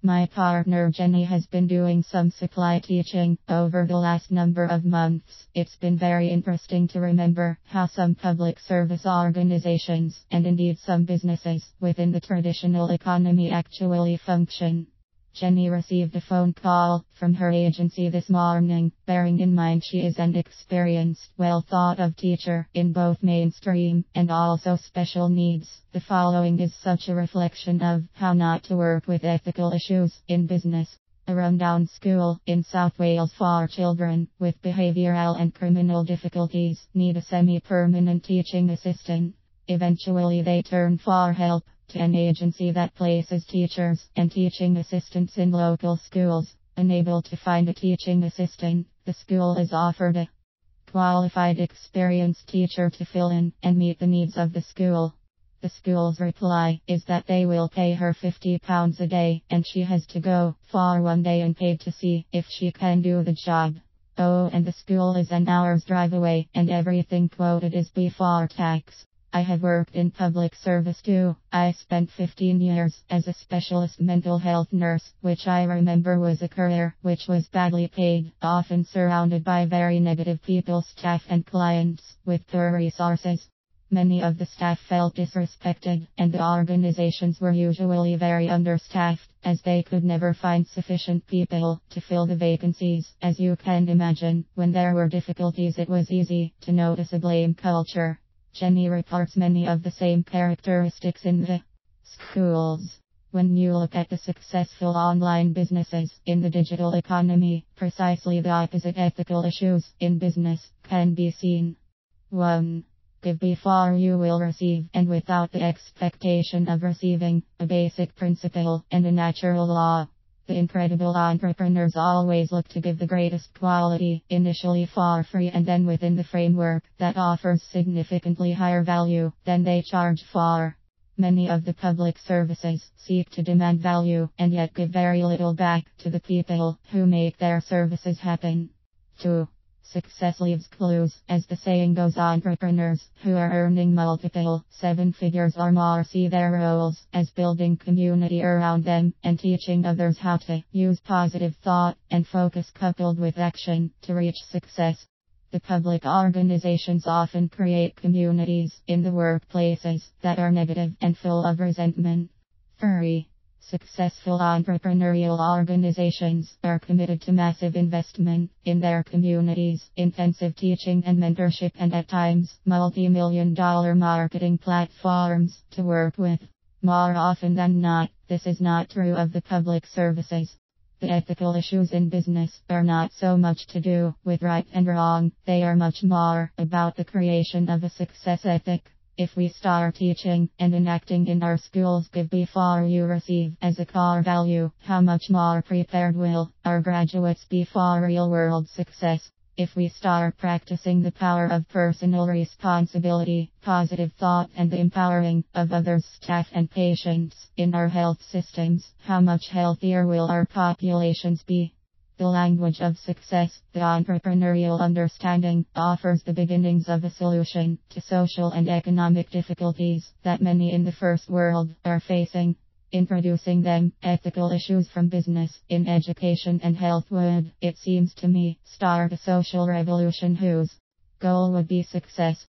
My partner Jenny has been doing some supply teaching over the last number of months. It's been very interesting to remember how some public service organizations, and indeed some businesses, within the traditional economy actually function. Jenny received a phone call from her agency this morning, bearing in mind she is an experienced, well thought of teacher in both mainstream and also special needs. The following is such a reflection of how not to work with ethical issues in business. A rundown school in South Wales for children with behavioral and criminal difficulties need a semi-permanent teaching assistant. Eventually they turn for help to an agency that places teachers and teaching assistants in local schools. Unable to find a teaching assistant, the school is offered a qualified experienced teacher to fill in and meet the needs of the school. The school's reply is that they will pay her £50 a day and she has to go for one day unpaid to see if she can do the job. Oh, and the school is an hour's drive away and everything quoted is before tax. I have worked in public service too. I spent 15 years as a specialist mental health nurse, which I remember was a career which was badly paid, often surrounded by very negative people, staff and clients, with poor resources. Many of the staff felt disrespected, and the organizations were usually very understaffed, as they could never find sufficient people to fill the vacancies. As you can imagine, when there were difficulties it was easy to notice a blame culture. Jenny reports many of the same characteristics in the schools. When you look at the successful online businesses in the digital economy, precisely the opposite ethical issues in business can be seen. 1. Give before you will receive, and without the expectation of receiving, a basic principle and a natural law. The incredible entrepreneurs always look to give the greatest quality, initially for free and then within the framework that offers significantly higher value than they charge for. Many of the public services seek to demand value and yet give very little back to the people who make their services happen. 2. Success leaves clues. As the saying goes, entrepreneurs who are earning multiple 7 figures or more see their roles as building community around them and teaching others how to use positive thought and focus coupled with action to reach success. The public organizations often create communities in the workplaces that are negative and full of resentment. 3. Successful entrepreneurial organizations are committed to massive investment in their communities, intensive teaching and mentorship, and at times, multi-million-dollar marketing platforms to work with. More often than not, this is not true of the public services. The ethical issues in business are not so much to do with right and wrong, they are much more about the creation of a success ethic. If we start teaching and enacting in our schools give before you receive as a core value, how much more prepared will our graduates be for real-world success? If we start practicing the power of personal responsibility, positive thought and the empowering of others, staff and patients in our health systems, how much healthier will our populations be? The language of success, the entrepreneurial understanding, offers the beginnings of a solution to social and economic difficulties that many in the first world are facing. Introducing them, ethical issues from business, in education and health would, it seems to me, start a social revolution whose goal would be success.